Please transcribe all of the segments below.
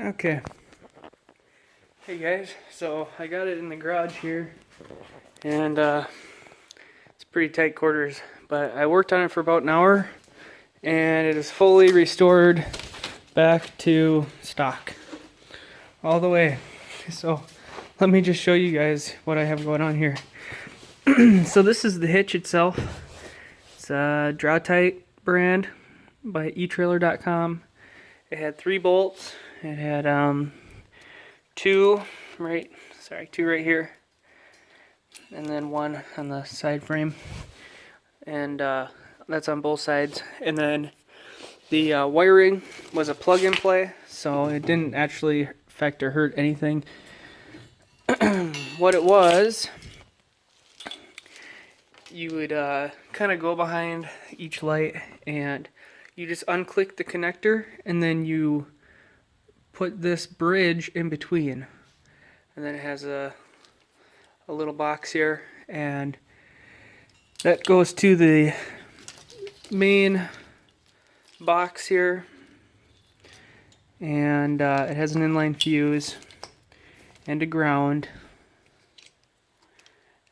Okay. Hey guys, so I got it in the garage here, and it's pretty tight quarters, but I worked on it for about an hour, and it is fully restored back to stock, all the way. So let me just show you guys what I have going on here. So this is the hitch itself. It's a Drawtight brand by eTrailer.com. It had 3 bolts. It had two right here, and then one on the side frame, and that's on both sides. And then the wiring was a plug and play, so it didn't actually affect or hurt anything. What it was, you would kind of go behind each light and you just unclick the connector, and then you put this bridge in between, and then it has a little box here, and that goes to the main box here, and it has an inline fuse and a ground,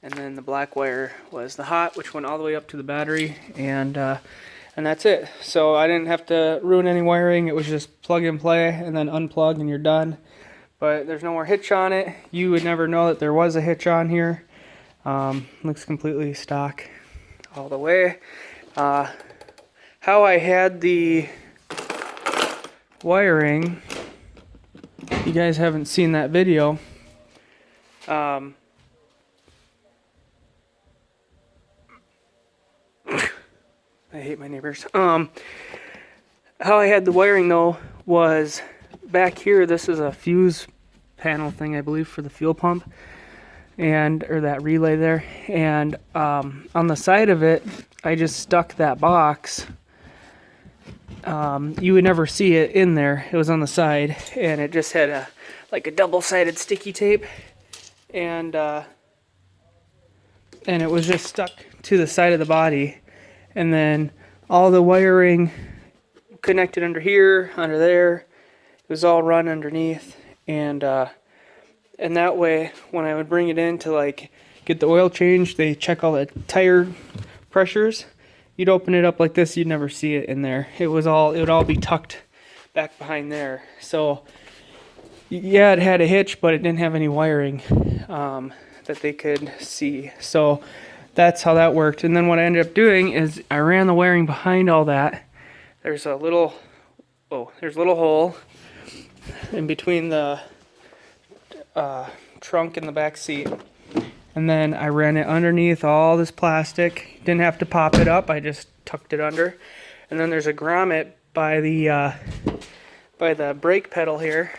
and then the black wire was the hot, which went all the way up to the battery, and that's it. So I didn't have to ruin any wiring. It was just plug and play and then unplug and you're done. But there's no more hitch on it. You would never know that there was a hitch on here. Looks completely stock all the way. How I had the wiring, you guys haven't seen that video. I hate my neighbors. How I had the wiring though was back here. This is a fuse panel thing, I believe, for the fuel pump, or that relay there. And on the side of it, I just stuck that box. You would never see it in there. It was on the side, and it just had like a double-sided sticky tape, and it was just stuck to the side of the body. And then all the wiring connected under here, under there, it was all run underneath. And that way, when I would bring it in to like get the oil changed, they check all the tire pressures. You'd open it up like this, you'd never see it in there. It would all be tucked back behind there. So yeah, it had a hitch, but it didn't have any wiring that they could see. So that's how that worked. And then what I ended up doing is I ran the wiring behind all that. There's a little hole in between the trunk and the back seat. And then I ran it underneath all this plastic. Didn't have to pop it up, I just tucked it under. And then there's a grommet by the brake pedal here.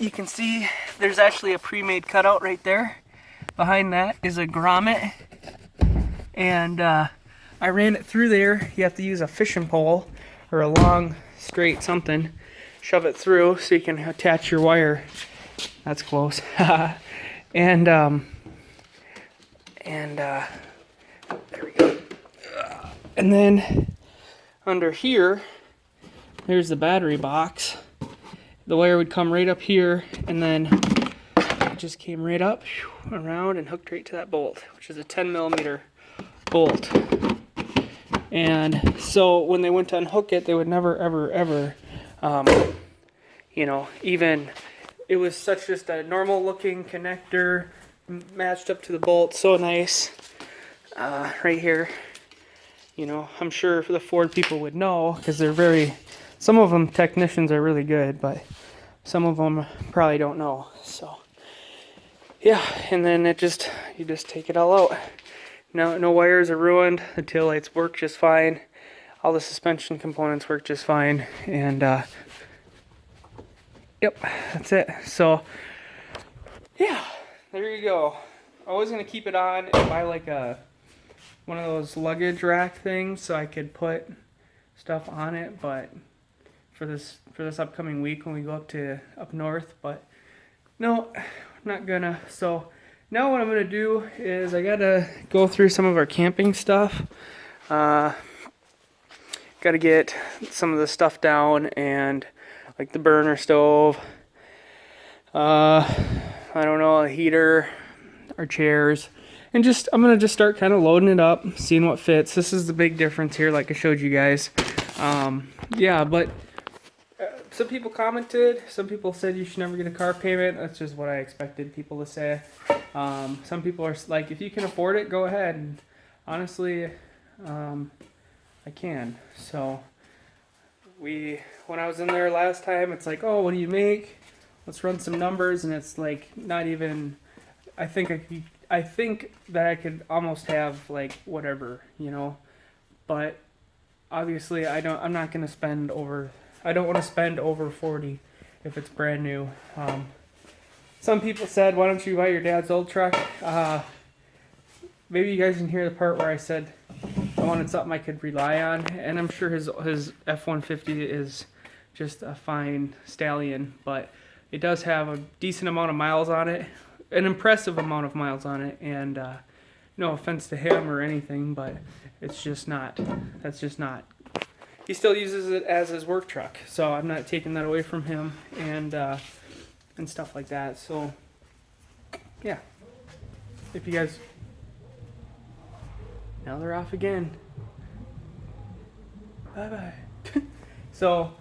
You can see there's actually a pre-made cutout right there. Behind that is a grommet. And I ran it through there. You have to use a fishing pole or a long straight something, shove it through so you can attach your wire. That's close. and there we go. And then under here, there's the battery box. The wire would come right up here, and then it just came right up, around, and hooked right to that bolt, which is a 10mm bolt. And so when they went to unhook it, they would never ever even, it was such just a normal looking connector matched up to the bolt, so nice. Right here, I'm sure the Ford people would know, because some of them technicians are really good, but some of them probably don't know. So yeah, and then you just take it all out. No wires are ruined. The taillights work just fine. All the suspension components work just fine. And yep, that's it. So yeah, there you go. I was gonna keep it on and buy like one of those luggage rack things so I could put stuff on it, but for this upcoming week when we go up north, but no, not gonna. So now what I'm going to do is I got to go through some of our camping stuff. Got to get some of the stuff down and like the burner stove, I don't know, a heater, our chairs, and I'm gonna just start kind of loading it up, seeing what fits. This is the big difference here, like I showed you guys. Yeah, but some people commented, some people said you should never get a car payment. That's just what I expected people to say. Some people are like, if you can afford it, go ahead. And honestly, I can. So when I was in there last time, it's like, oh, what do you make? Let's run some numbers, and it's like not even. I think that I could almost have like whatever, you know, but obviously I'm not gonna spend over. I don't want to spend over 40 if it's brand new. Some people said, why don't you buy your dad's old truck? Maybe you guys can hear the part where I said I wanted something I could rely on, and I'm sure his F-150 is just a fine stallion, but it does have a decent amount of miles on it, an impressive amount of miles on it, and no offense to him or anything, but it's just not. That's just not. He still uses it as his work truck, so I'm not taking that away from him, and stuff like that. So yeah, if you guys, now they're off again. Bye bye. So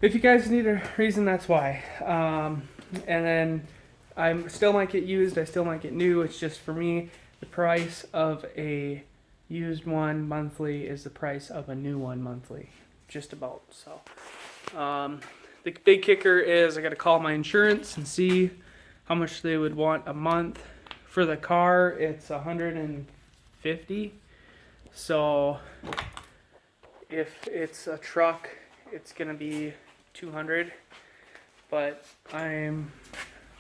if you guys need a reason, that's why. And then I still might get used. I still might get new. It's just for me, the price of a used one monthly is the price of a new one monthly, just about. So the big kicker is I got to call my insurance and see how much they would want a month. For the car, it's $150. So if it's a truck, it's gonna be $200. But I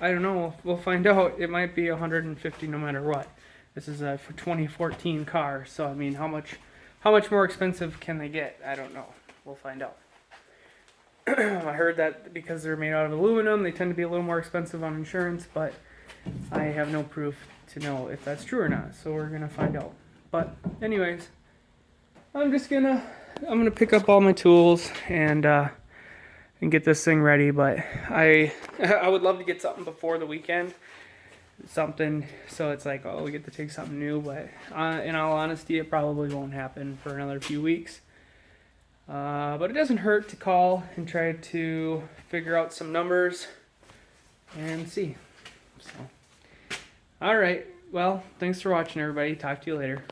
don't know. We'll find out. It might be $150 no matter what. This is a 2014 car, so I mean, how much more expensive can they get? I don't know. We'll find out. I heard that because they're made out of aluminum, they tend to be a little more expensive on insurance, but I have no proof to know if that's true or not, so we're gonna find out. But anyways, I'm gonna pick up all my tools and get this thing ready. But I would love to get something before the weekend. Something so it's like, oh, we get to take something new, but in all honesty, it probably won't happen for another few weeks. But it doesn't hurt to call and try to figure out some numbers and see. So, all right. Well, thanks for watching, everybody. Talk to you later.